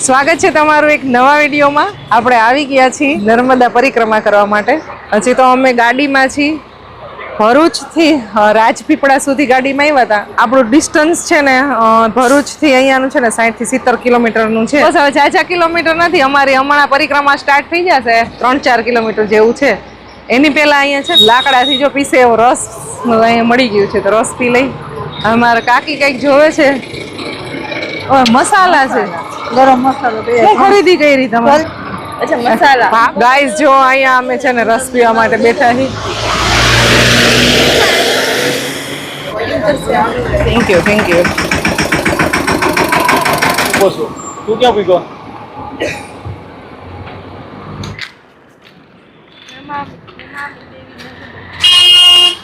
સ્વાગત છે તમારું એક નવા વિડીયોમાં। આપણે આવી ગયા છીએ નર્મદા પરિક્રમા કરવા માટે। હજી તો અમે ગાડીમાં છીએ। ભરૂચથી રાજપીપળા સુધી ગાડીમાં આવ્યા હતા। આપણું ડિસ્ટન્સ છે ને ભરૂચથી અહીંયાનું છે ને 60 થી 70 કિલોમીટરનું છે। બસ હવે 4 કિલોમીટર નથી, અમારી હમણાં પરિક્રમા સ્ટાર્ટ થઈ જશે। 3-4 કિલોમીટર જેવું છે। એની પહેલા અહીંયા છે લાકડાથી જો પીસે એવો રસ અહીંયા મળી ગયું છે, તો રસ પી લઈ। અમારા કાકી કંઈક જોવે છે, મસાલા છે, ગરમ મસાલો શું ખરીદી કરી તમે? અચ્છા મસાલા ગાઈસ જો અહીંયા અમે છે ને રસ પીવા માટે બેઠા છીએ। Thank you thank you. તું ક્યાં પીગો?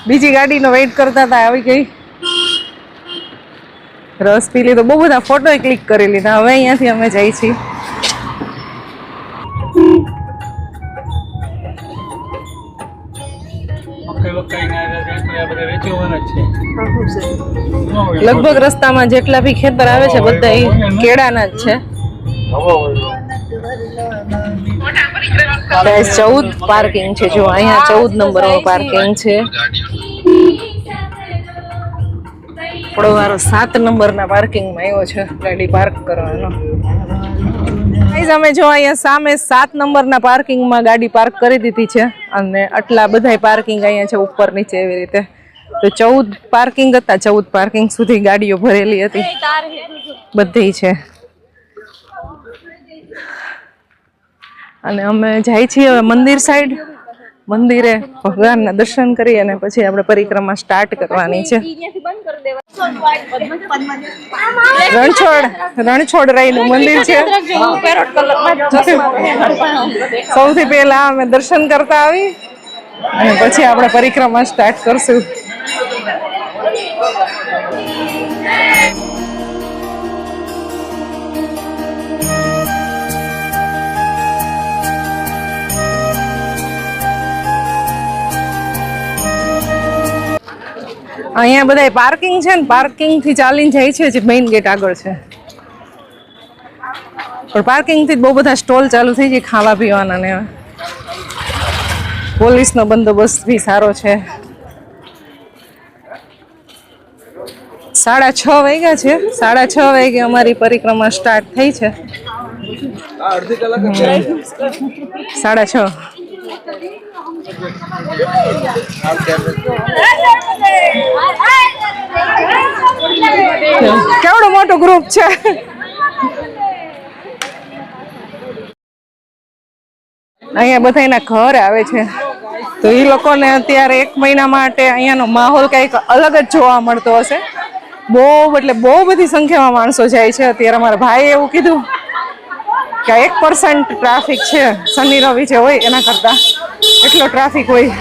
બીજી ગાડીનો વેઇટ કરતા હતા, આવી ગઈ। રસ પી લીધો, બહુ બધા ફોટો ક્લિક કરી લીધા। હવે અહીંયાથી અમે જઈએ છીએ। લગભગ રસ્તામાં જેટલા બી ખેતર આવે છે બધા કેળાના જ છે। 14 પાર્કિંગ છે, જો અહીંયા 14 નંબરનું પાર્કિંગ છે। આપણો વારો 7 નંબરના પાર્કિંગમાં આવ્યો છે ગાડી પાર્ક કરવાનો। અમે જો અહીંયા સામે 7 નંબરના પાર્કિંગમાં ગાડી પાર્ક કરી દીધી છે, અને આટલા બધા પાર્કિંગ અહીંયા છે ઉપર નીચે એવી રીતે। તો 14 પાર્કિંગ હતા, 14 પાર્કિંગ સુધી ગાડીઓ ભરેલી હતી, બધી છે। અને અમે જાય છીએ હવે મંદિર સાઈડ। મંદિરે ભગવાનના દર્શન કરી અને પછી આપણે પરિક્રમા સ્ટાર્ટ કરવાની છે। રણછોડ રાયનું મંદિર છે। સૌથી પહેલા અમે દર્શન કરતા આવી અને પછી આપણે પરિક્રમા સ્ટાર્ટ કરશું। અહીંયા બધા પાર્કિંગ છે ને, પાર્કિંગ થી ચાલીને જાય છે, જે મેઇન ગેટ આગળ છે। પણ પાર્કિંગ થી બહુ બધા સ્ટોલ ચાલુ થઈ જાય ખાવા પીવાના ને। પોલીસનો બંદોબસ્ત બી સારો છે। 6:30 વાગ્યા છે। 6:30 વાગે અમારી પરિક્રમા સ્ટાર્ટ થઈ છે। 6:30। કેવડો મોટો ગ્રુપ છે। અહીંયા બધા એના ઘર આવે છે, તો એ લોકોને અત્યારે 1 મહિના માટે અહીંયાનો માહોલ કંઈક અલગ જ જોવા મળતો હશે। બહુ એટલે બહુ બધી સંખ્યામાં માણસો જાય છે। અત્યારે અમારા ભાઈએ એવું કીધું કે 1% ટ્રાફિક છે, શનિ રવિ જે હોય એના કરતા એટલો ટ્રાફિક હોય।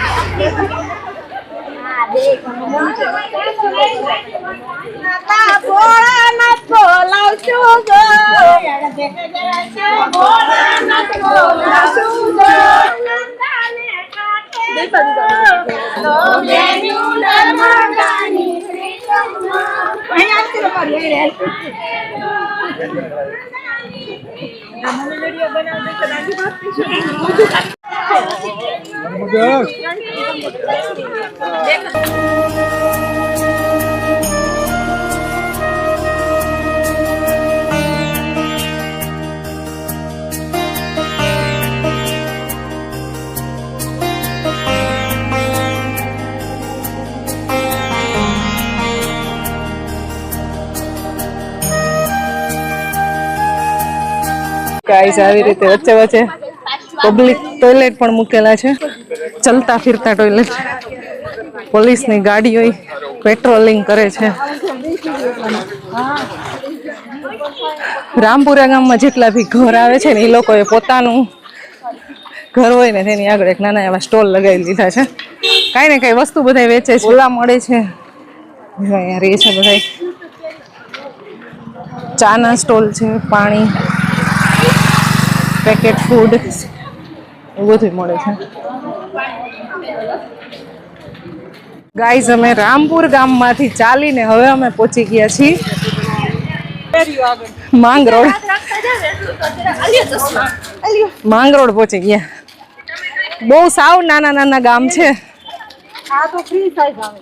ગાઈસ આવી રીતે વચ્ચે વચ્ચે પબ્લિક ટોયલેટ પણ મૂકેલા છે, ચલતા ફિરતા ટોયલેટ। પોલીસની ગાડીઓ પેટ્રોલિંગ કરે છે। રામપુરા ગામમાં જેટલા બી ઘર આવે છે ને એ લોકોએ પોતાનું ઘર હોય ને તેની આગળ એક નાના એવા સ્ટોલ લગાવી દીધા છે। કાંઈ ને કાંઈ વસ્તુ બધા વેચે છે, ઓલા મળે છે, અહીંયા રહે છે બધા। ચાના સ્ટોલ છે, પાણી, પેકેટ ફૂડ એવું બધું મળે છે। ગાઈઝ અમે રામપુર ગામમાંથી ચાલીને હવે અમે પહોંચી ગયા છીએ માંગરોળ માંગરોળ પહોંચી ગયા. બહુ સાવ નાના નાના ગામ છે. આ તો ફ્રી સાઈઝ આવે.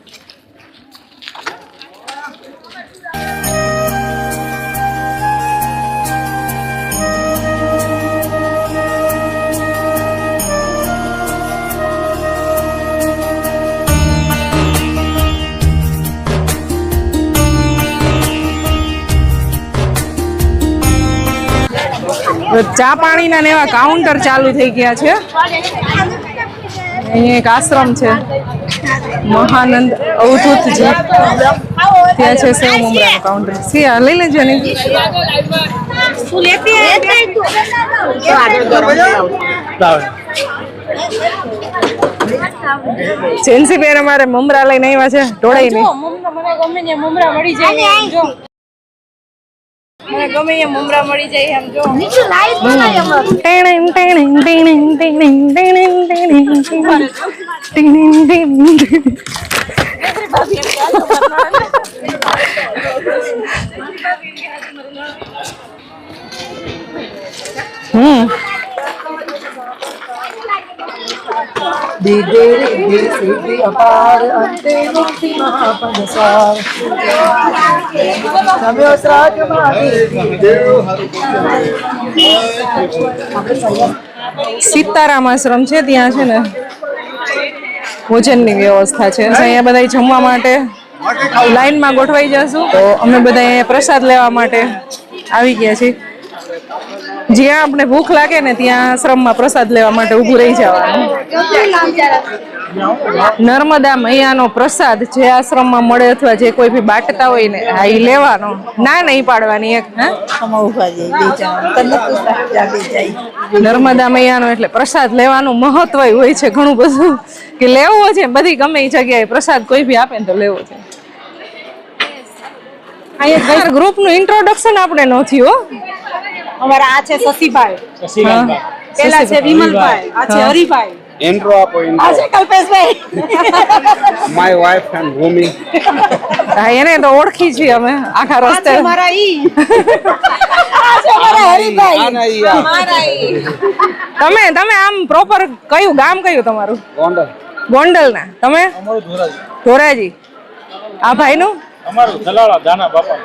ચા પાણીના ને એવા કાઉન્ટર ચાલુ થઈ ગયા છે. અહીંયા એક આશ્રમ છે, મહાનંદ અવધૂતજી. ત્યાં છે સેવ મમરાનું કાઉન્ટર. સિયા લઈ લેજો ને. જેન્સી બેન અમારે મમરા લઈને આવ્યા છે. ઢોળાઈ નહીં. મને ગમે ને મમરા મળી જાય એમ જો. મને ગમે એ મમરા મળી જાય એમ જો. નીચે લાઈટ બનાય અમાર. સીતારામ આશ્રમ છે. ત્યાં છે ને ભોજનની વ્યવસ્થા છે. અહીંયા બધા જમવા માટે લાઈનમાં ગોઠવાઈ જશું. તો અમે બધા અહીંયા પ્રસાદ લેવા માટે આવી ગયા છીએ. જ્યાં આપણે ભૂખ લાગે ને ત્યાં આશ્રમમાં પ્રસાદ લેવા માટે ઊભું રહી જવાનું. નર્મદા મૈયાનો પ્રસાદ જે આશ્રમમાં મળે અથવા જે કોઈ બી બાટતા હોય ને એ લેવાનો. ના નહીં પાડવાની એક. નર્મદા મૈયાનો એટલે પ્રસાદ લેવાનું મહત્વ હોય છે ઘણું બધું, કે લેવો છે બધી ગમે એ જગ્યાએ પ્રસાદ કોઈ બી આપે ને તો લેવો છે. અહીંયા ગ્રુપનું ઇન્ટ્રોડક્શન આપણે ન થયું. અમારા આ છે શશીભાઈ, પેલા છે વિમલભાઈ, આ છે હરિભાઈ. Intro આપો intro. આ છે Kalpeshbhai. My wife and Bhumi. હા, એને તો ઓળખી છીએ અમે આખા આ રસ્તે. છે મારા ઈ. આ છે મારા હરિભાઈ. આના ઈ આ. મારા ઈ. તમે આમ પ્રોપર કયું ગામ કયું તમારું? ગોંડલ. ગોંડલ ના. તમે? અમારું ધોરાજી. ધોરાજી. આ ભાઈનું અમારું જલાળા દાના બાપા.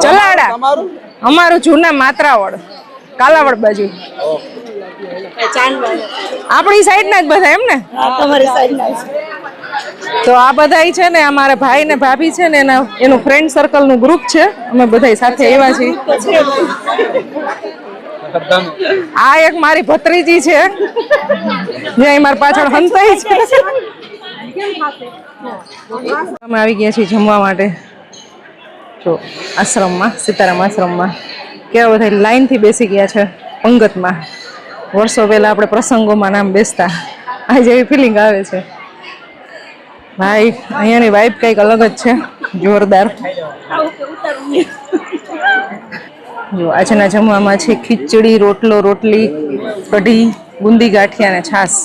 ચલાડા. અમારું જૂના માત્રાવડ, કાલાવડ બાજુ. આપણી સાઈડ ના જ બધા એમ ને? તમારી સાઈડ ના. તો આ બધા છે ને અમારા ભાઈ ને ભાભી છે ને એનું ફ્રેન્ડ સર્કલ નું ગ્રુપ છે. અમે બધા સાથે આવ્યા છીએ. આ એક મારી ભત્રીજી છે, જ્યાં મારી પાછળ હંતાઈ છે. અમે આવી ગયા છીએ જમવા માટે. જો આશ્રમમાં, સીતારામ આશ્રમમાં કેવા બધા લાઈનથી બેસી ગયા છે પંગતમાં. વર્ષો પહેલા આપણે પ્રસંગોમાં નામ બેસતા, આ જેવી ફિલિંગ આવે છે. ભાઈ અહીંયાની વાઇબ કંઈક અલગ જ છે, જોરદાર. જો આજના જમવામાં છે ખીચડી, રોટલો, રોટલી, કઢી, બુંદી ગાંઠિયા અને છાશ.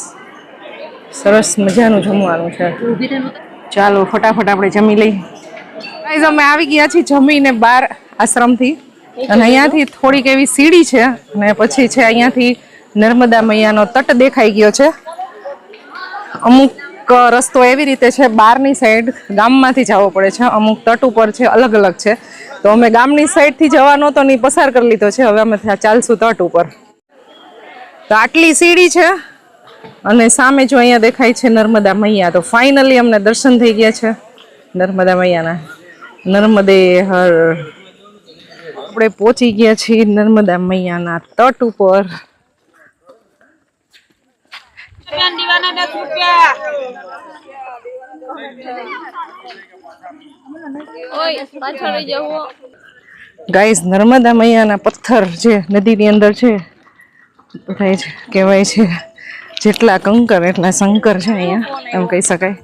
સરસ મજાનું જમવાનું છે. ચાલો ફટાફટ આપણે જમી લઈ. ગાઈઝ અમે આવી ગયા છીએ જમીને બહાર આશ્રમથી, અને અહીંયાથી થોડીક એવી સીડી છે અને પછી છે અહીંયાથી નર્મદા મૈયાનો તટ દેખાઈ ગયો છે. અમુક રસ્તો એવી રીતે છે બહારની સાઈડ ગામમાંથી જવો પડે છે, અમુક તટ ઉપર છે અલગ અલગ છે. તો અમે ગામની સાઈડથી જવાનો તો નહીં પસાર કરી લીધો છે. હવે અમે ચાલશું તટ ઉપર. તો આટલી સીડી છે અને સામે જો અહીંયા દેખાય છે નર્મદા મૈયા. તો ફાઇનલી અમને દર્શન થઈ ગયા છે નર્મદા મૈયાના. નર્મદે હર. આપણે પહોંચી ગયા છીએ નર્મદા મૈયાના તટ ઉપર. ગાઈસ નર્મદા મૈયાના પથ્થર જે નદીની અંદર છે બધા જ કહેવાય છે જેટલા કંકર એટલા શંકર છે અહીંયા, એમ કહી શકાય.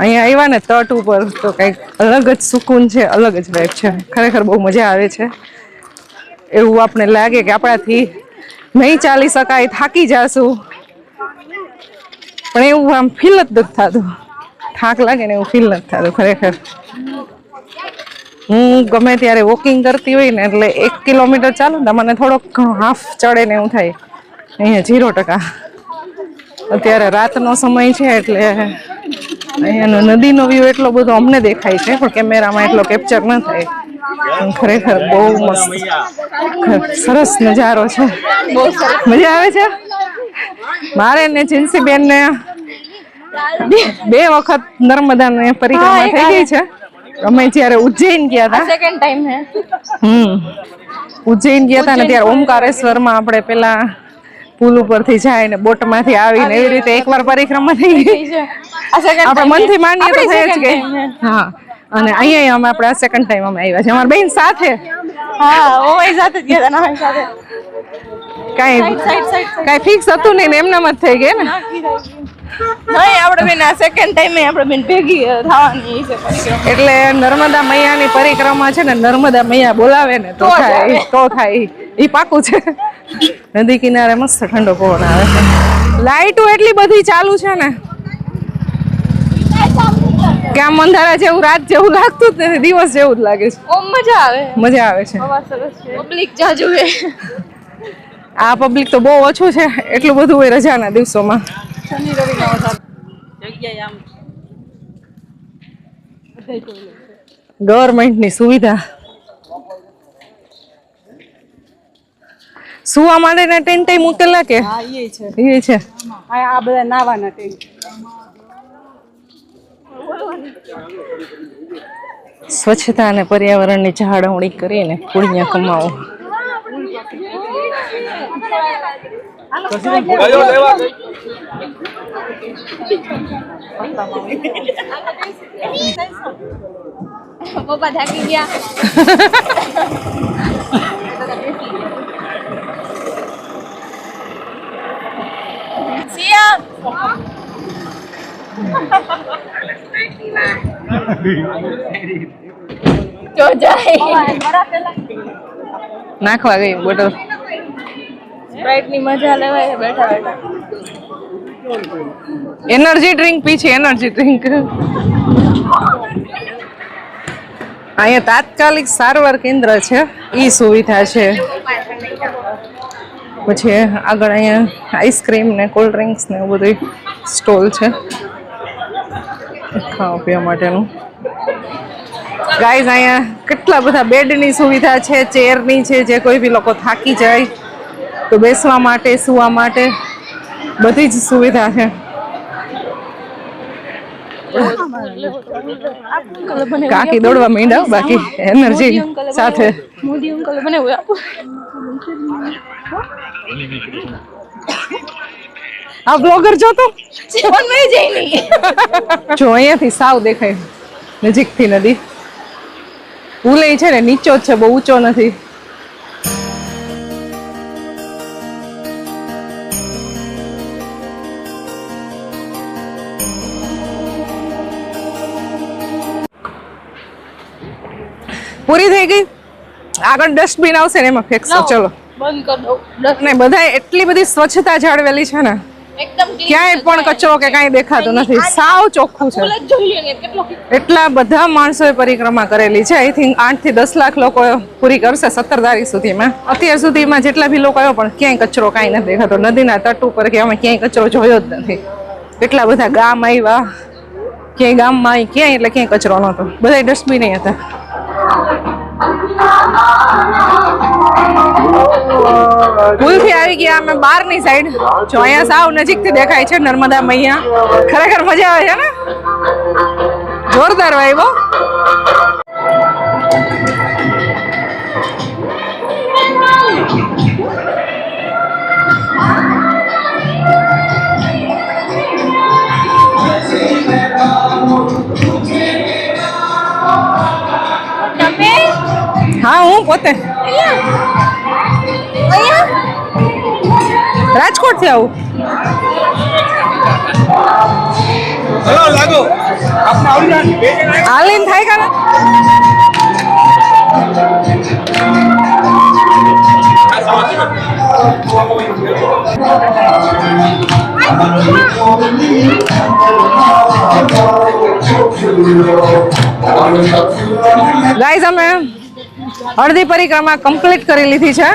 અહીંયા આવ્યા ને તટ ઉપર તો કંઈક અલગ જ સુકૂન છે, અલગ જ વાઇબ છે. ખરેખર બહુ મજા આવે છે. એવું આપણે લાગે કે આપણાથી નહીં ચાલી શકાય, થાકી જાશું, પણ એવું આમ ફીલ જ નથી થતું. થાક લાગે ને એવું ફીલ નથી થતું ખરેખર. હું ગમે ત્યારે વોકિંગ કરતી હોય ને એટલે 1 કિલોમીટર ચાલું ને મને થોડોક ઘણો હાફ ચડે ને એવું થાય. અહીંયા 0%. અત્યારે રાતનો સમય છે એટલે અહીંયાનો નદીનો વ્યૂ એટલો બધો અમને દેખાય છે પણ કેમેરામાં એટલો કેપ્ચર ન થાય. ખરેખર બહુ મસ્ત સરસ નજારો છે. બહુ સરસ મજા આવે છે. મારે ને જીન્સી બેન ને 2 વખત નર્મદાની પરિક્રમા થઈ ગઈ છે. અમે જ્યારે ઉજ્જૈન ગયા હતા સેકન્ડ ટાઈમ હે. ઉજ્જૈન ગયા હતા ને ત્યારે ઓમકારેશ્વરમાં આપણે પેલા પુલ ઉપરથી જાય ને બોટમાંથી આવીને એવી રીતે એકવાર પરિક્રમા થઈ ગઈ. આપણે મનથી માનીએ તો થઈ જ ગઈ. હા અને અહીંયા અમે આપણે સેકન્ડ ટાઈમ અમે આવ્યા છે અમારી બેન સાથે. હા ઓય સાથે જ ગયા હતા ના સાથે. કાઈ ફિક્સ હતું નહીં ને એમનામ જ થઈ ગઈ ને. નહીં આપણે બેન આ સેકન્ડ ટાઈમે આપણે બેન ભેગી થવાની છે પરિક્રમા. એટલે નર્મદા મૈયાની પરિક્રમા છે ને નર્મદા મૈયા બોલાવે ને તો થાય એ પાકું છે. નદી કિનારે મસ્ત ઠંડો પવન આવે છે. લાઈટો એટલી બધી ચાલુ છે ને કે આમ અંધારા જેવું રાત જેવું લાગતું જ નથી, દિવસ જેવું જ લાગે છે. ઓમ મજા આવે છે. હવા સરસ છે. પબ્લિક જાજુ છે. આ પબ્લિક તો બહુ ઓછું છે. એટલું બધું હોય રજાના દિવસોમાં. શનિ રવિ નો જગ્યાએ આમ ગવર્મેન્ટની સુવિધા સુવા માટેના ટેન્ટ મૂકેલા કે હા એ છે. એ છે આ બધા નાવાના ટેન્ટ. સ્વચ્છતા અને પર્યાવરણની જાળવણી કરીને પુણ્ય કમાવો. પપ્પા થાકી ગયા. સિયા જો જાય નાખવા ગઈ બોટલ. સ્પ્રાઇટ ની મજા લેવાય બેઠા બેઠા. એનર્જી ડ્રિંક પી છે. એનર્જી ડ્રિંક અહીંયા તાત્કાલિક સારવાર કેન્દ્ર છે. ઈ સુવિધા છે. પછી આગળ અહીંયા આઈસ્ક્રીમ ને કોલ્ડ ડ્રિંક્સ ને એવું બધું સ્ટોલ છે ખાવા પીવા માટેનું. ગાઈઝ અહીંયા કેટલા બધા બેડની સુવિધા છે, ચેરની છે, જે કોઈ બી લોકો થાકી જાય તો બેસવા માટે સુવા માટે બધી જ સુવિધા છે. કાકી દોડવા માંડ્યા બાકી એનર્જી સાથે. મોદી અંકલ મને આપો. આ બ્લોગર જો તો જીવન મેં જઈ નહીં. જો અહીંયાથી સાવ દેખાય નજીકથી નદી. પુલ એ છે ને નીચો જ છે, બહુ ઊંચો નથી. પૂરી થઈ ગઈ. આગળ ડસ્ટબિન આવશે ને એમાં ફેંકશો. ચલો બંધ કર દો. ને બધાય એટલી બધી સ્વચ્છતા જાળવેલી છે ને એકદમ ક્યાંય પણ કચરો કે કાંઈ દેખાતું નથી. સાવ ચોખ્ખું છે. જોઈએ ને કેટલો એટલા બધા માણસોએ પરિક્રમા કરેલી છે. આઈ થિંક 8 થી 10 લાખ લોકો પૂરી કરશે 17 તારીખ સુધીમાં. અત્યાર સુધીમાં જેટલા બી લોકો આવ્યો પણ ક્યાંય કચરો કાંઈ નથી દેખાતો. નદીના તટ ઉપર કે અમે ક્યાંય કચરો જોયો જ નથી. એટલા બધા ગામ આવ્યા, ક્યાંય ગામમાં ક્યાંય એટલે ક્યાંય કચરો નહોતો. બધા ડસ્ટબિન હતા. પુલથી આવી ગયા અમે બહારની સાઈડ. જો અહીંયા સાવ નજીકથી દેખાય છે નર્મદા મૈયા. ખરેખર મજા આવે છે ને. જોરદાર વાઈબો. હા હું પોતે રાજકોટ થી આવું. હાલીને થાય કે ગાઈઝ અમે અડધી પરિક્રમા કમ્પ્લીટ કરી લીધી છે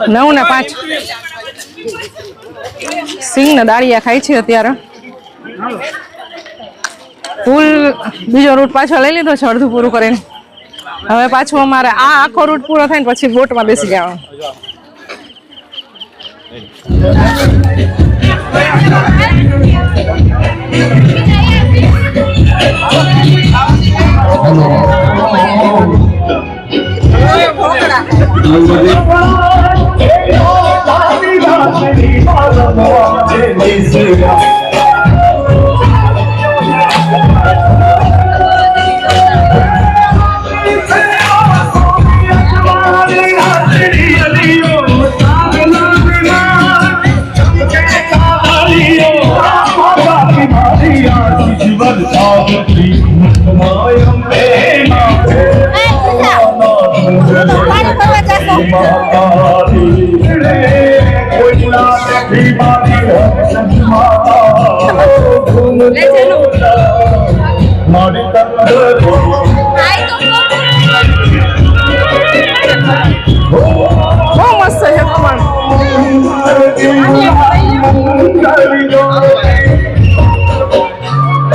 9 ને 5 સિંગ ને દાળિયા ખાય છે અત્યારે ફૂલ બીજો રૂટ પાછો લઈ લીધો છે અડધું પૂરું કરીને હવે પાછું અમારે આ આખો રૂટ પૂરો થાય ને પછી બોટમાં બેસી જવાનું બહુ મસ્ત છે કમળ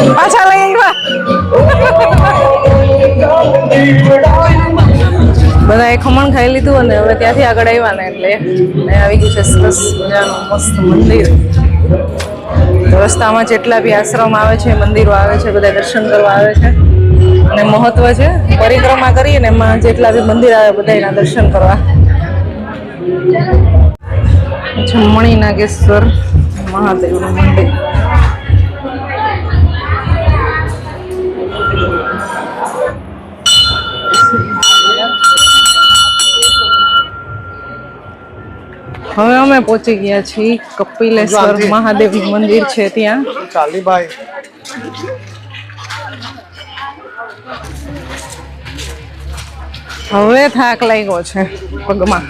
પાછા લઈ બધા એ ખમણ ખાઈ લીધું અને હવે ત્યાંથી આગળ આવ્યા ને એટલે આવી ગયું છે સરસ મજાનું મસ્ત મંદિર રસ્તામાં જેટલા બી આશ્રમ આવે છે મંદિરો આવે છે બધા દર્શન કરવા આવે છે અને મહત્વ છે પરિક્રમા કરીએ ને એમાં જેટલા બી મંદિર આવે બધા એના દર્શન કરવા મણિનાગેશ્વર મહાદેવનું મંદિર હવે અમે પહોંચી ગયા છીએ કપિલેશ્વર મહાદેવ મંદિર છે ત્યાં હવે થાક લાગ્યો છે પગમાં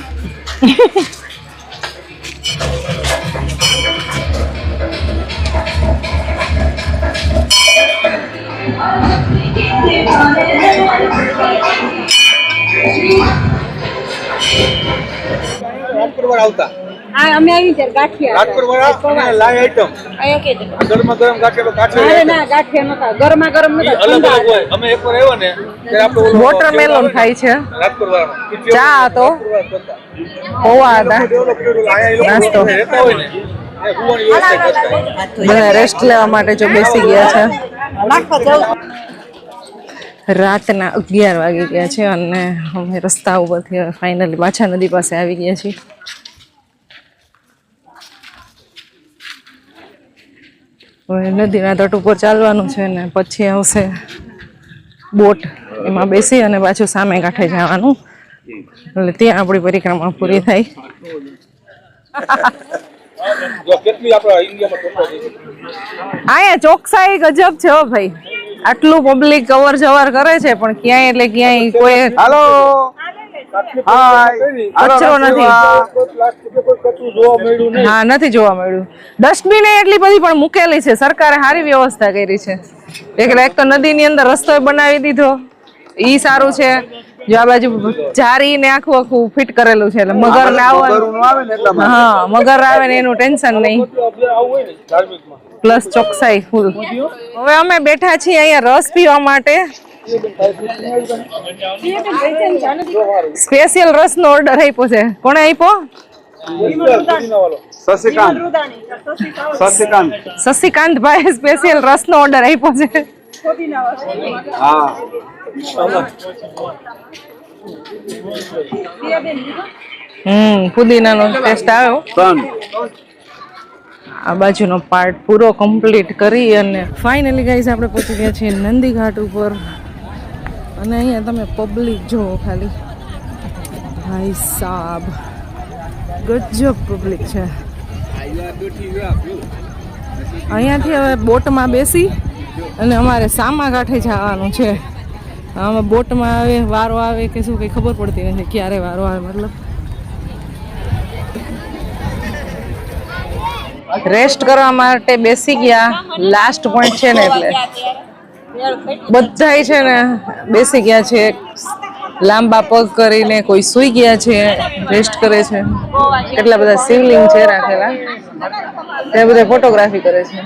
અમે આવી છે ગાંઠિયા લાઈ આઈટમ અહીંયા કે ગરમા ગરમ ગાંઠિયા અરે ના ગાંઠિયા નતા ગરમા ગરમ નતા અલગ અલગ હોય અમે એકવાર આવ્યો ને ત્યારે આપણે વોટરમેલોન ખાય છે રાજકોટ વાળાનો ચા હતો પૌવા હતા નાસ્તો બધા રેસ્ટ લેવા માટે જો બેસી ગયા છે રાતના 11 વાગી ગયા છે અને અમે રસ્તા ઉપરથી ફાઇનલી પાછા નદી પાસે આવી ગયા છીએ હવે નદીના તટ ઉપર ચાલવાનું છે ને પછી આવશે બોટ એમાં બેસી અને પાછું સામે કાંઠે જવાનું એટલે ત્યાં આપણી પરિક્રમા પૂરી થાય અહીંયા ચોકસાઈ ગજબ છે હો ભાઈ આટલું પબ્લિક અવર જવર કરે છે પણ ક્યાંય એટલે ક્યાંય કોઈ હાલો કચરો નથી હા નથી જોવા મળ્યું ડસ્ટબિન એટલી બધી પણ મૂકેલી છે સરકારે સારી વ્યવસ્થા કરી છે એટલે એક તો નદીની અંદર રસ્તો બનાવી દીધો ઈ સારું છે જો આ બાજુ જારી ને આખું આખું ફિટ કરેલું છે એટલે મગર ને આવવાનું હા મગર આવે ને એનું ટેન્શન નહીં પ્લસ ચોકસાઈ ફૂલ હવે અમે બેઠા છીએ અહીંયા રસ પીવા માટે સ્પેશિયલ રસ નો ઓર્ડર આપ્યો છે કોણે આપ્યો શશિકાંત ભાઈ સ્પેશિયલ રસ નો ઓર્ડર આપ્યો છે પુદીનાનો ટેસ્ટ આવ્યો આ બાજુનો પાર્ટ પૂરો કમ્પ્લીટ કરી અને ફાઇનલી ગાઈઝ આપણે પહોંચી ગયા છીએ નંદી ઘાટ ઉપર અને અહીંયા તમે પબ્લિક જુઓ ખાલી ભાઈ સાબ ગજબ પબ્લિક છે અહીંયાથી હવે બોટમાં બેસી અને અમારે સામા કાંઠે જવાનું છે અમે બોટમાં આવે વારો આવે કે શું કંઈ ખબર પડતી નથી ક્યારે વારો આવે મતલબ રેસ્ટ કરવા માટે બેસી ગયા લાસ્ટ પોઈન્ટ છે ને એટલે બધાય છે ને બેસી ગયા છે, લાંબા પગ કરીને, કોઈ સૂઈ ગયા છે, રેસ્ટ કરે છે. કેટલા બધા શિવલિંગ છે રાખેલા, ત્યાં બધા ફોટોગ્રાફી કરે છે.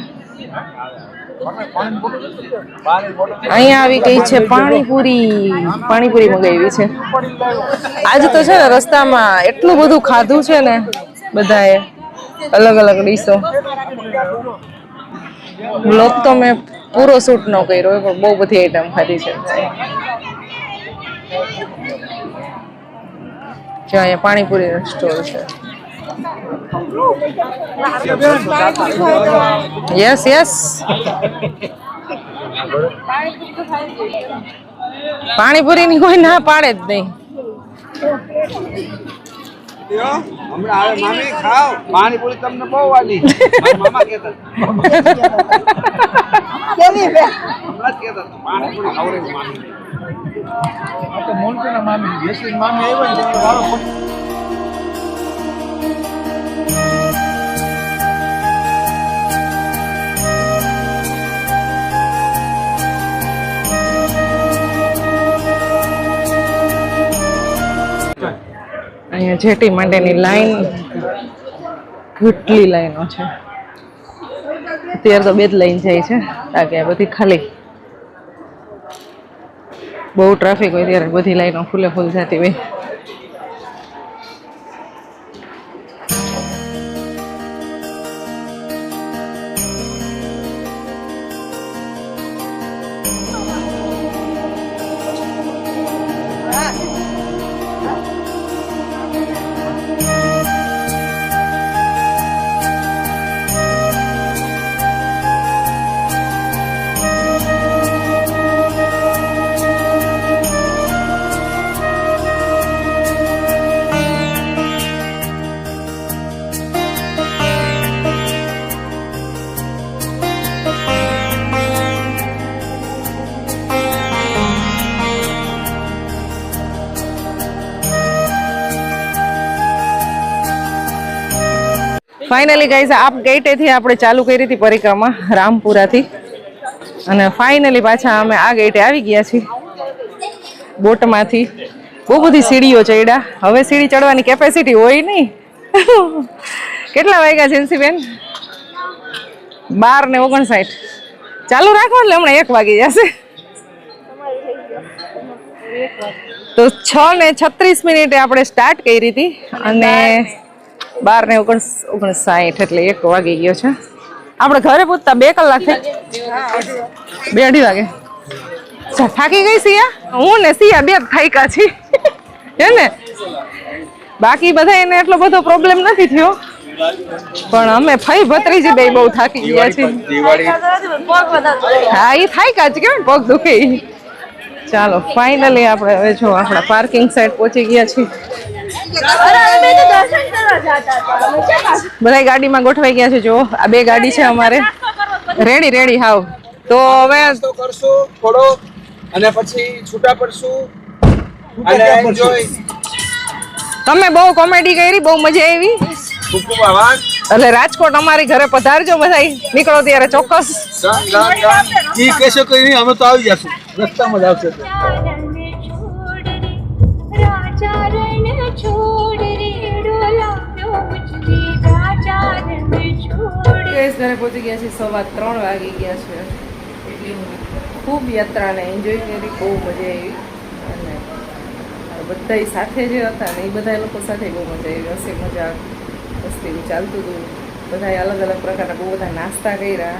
અહીંયા આવી ગઈ છે પાણીપુરી મંગાવી છે. આજે તો છે ને રસ્તામાં એટલું બધું ખાધું છે ને બધાએ, અલગ અલગ ડીશો. બ્લોગ તો મેં પૂરો શૂટ ન કર્યો પણ બહુ બધી આઈટમ ખાધી છે. જો અહીંયા પાણીપુરીનો સ્ટોલ છે. યસ યસ, પાણીપુરીની કોઈ ના પાડે જ નહીં. હમણાં આવે મામી ખાઓ પાણીપુરી તમને બહુ વાલી મામા કહેતા કેવી બે હમણાં કહેતા પાણીપુરી ખાવરે મામી તો મોનકના મામી યશવી મામી આવ્યા ને એટલે વાળો અહીંયા જેટી માટેની લાઈન, કેટલી લાઈનો છે. અત્યારે તો 2 જ લાઈન જાય છે, બાકી આ બધી ખાલી. બહુ ટ્રાફિક હોય ત્યારે બધી લાઈનો ફૂલે ફૂલ જતી હોય. ફાઇનલી ગાઈઝ આપ ગેટેથી આપણે ચાલુ કરી હતી પરિક્રમા રામપુરાથી, અને ફાઇનલી પાછા અમે આ ગેટે આવી ગયા છીએ બોટમાંથી. બહુ બધી સીડીઓ ચડ્યા. હવે સીડી ચડવાની કેપેસિટી હોય નહીં. કેટલા વાગ્યા જીન્સીબેન? 12:59. ચાલુ રાખો એટલે હમણાં 1 વાગી જશે. તો 6:36 આપણે સ્ટાર્ટ કરી હતી અને 12:59 એટલે 1 વાગી ગયો છે. આપણે ઘરે પહોંચતા 2 કલાક થઈ, 2-2.5 વાગે. થાકી ગઈ સિયા? હું ને સિયા 2 થાક્યા છીએ હે ને. બાકી બધા એને એટલો બધો પ્રોબ્લેમ નથી થયો, પણ અમે ફઈ ભત્રીજી બે બહુ થાકી ગયા છીએ. હા એ થાક્યા જ, કેમ પગ દુખે. ચાલો ફાઇનલી આપણે હવે જો આપણા પાર્કિંગ સાઈડ પહોંચી ગયા છીએ. બધા ગાડીમાં ગોઠવાઈ ગયા છે. જો આ 2 ગાડી છે અમારે, રેડી હાવ. તો હવે કરશું થોડો અને પછી છૂટા પડશું અને એન્જોય. તમે બહુ કોમેડી કરી, બહુ મજા આવી. ખૂબ આભાર. એટલે રાજકોટ અમારી ઘરે પધારજો બધાય, નીકળો ત્યારે ચોક્કસ. ઈ કહેશો કે નહીં, અમે તો આવી જશું, રસ્તામાં જ આવશે. ઘરે પહોંચી ગયા છે, 3:15 વાગી ગયા છે. ખૂબ યાત્રાને એન્જોય કરી, બહુ મજા આવી. અને બધા સાથે જે હતા ને એ બધા લોકો સાથે બહુ મજા આવી. હસી મજાક મસ્તી ચાલતું હતું. બધાએ અલગ અલગ પ્રકારના બહુ બધા નાસ્તા કર્યા.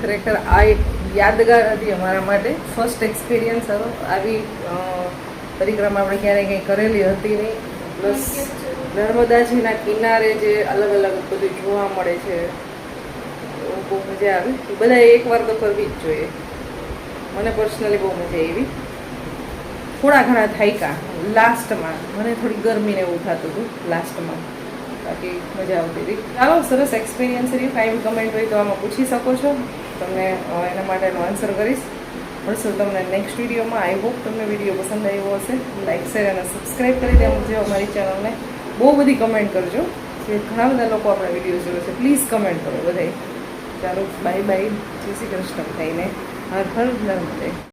ખરેખર આ એક યાદગાર હતી અમારા માટે. ફર્સ્ટ એક્સપિરિયન્સ હતો. આવી પરિક્રમા આપણે ક્યારેય કંઈ કરેલી હતી નહીં. પ્લસ નર્મદાજીના કિનારે જે અલગ અલગ બધું જોવા મળે છે, બહુ મજા આવી. બધાએ એકવાર તો કરવી જ જોઈએ. મને પર્સનલી બહુ મજા આવી. થોડા ઘણા થાક્યા લાસ્ટમાં, મને થોડી ગરમીને એવું થતું હતું લાસ્ટમાં, બાકી મજા આવતી હતી. ચાલો, સરસ એક્સપિરિયન્સ રહી. કાંઈ કમેન્ટ હોય તો આમાં પૂછી શકો છો, તમને એના માટેનો આન્સર કરીશ. મળશું તમને નેક્સ્ટ વિડીયોમાં. આઈ હોપ તમને વિડીયો પસંદ આવ્યો હશે. લાઈક, શેર અને સબસ્ક્રાઈબ કરી દેજો અમારી ચેનલને. બહુ બધી કમેન્ટ કરજો. ઘણા બધા લોકો આપણા વિડીયો જોવે છે. પ્લીઝ કમેન્ટ કરો બધાય. ચાલો, બાય બાય. જય શ્રી કૃષ્ણ થઈને. હર હર નર્મદે.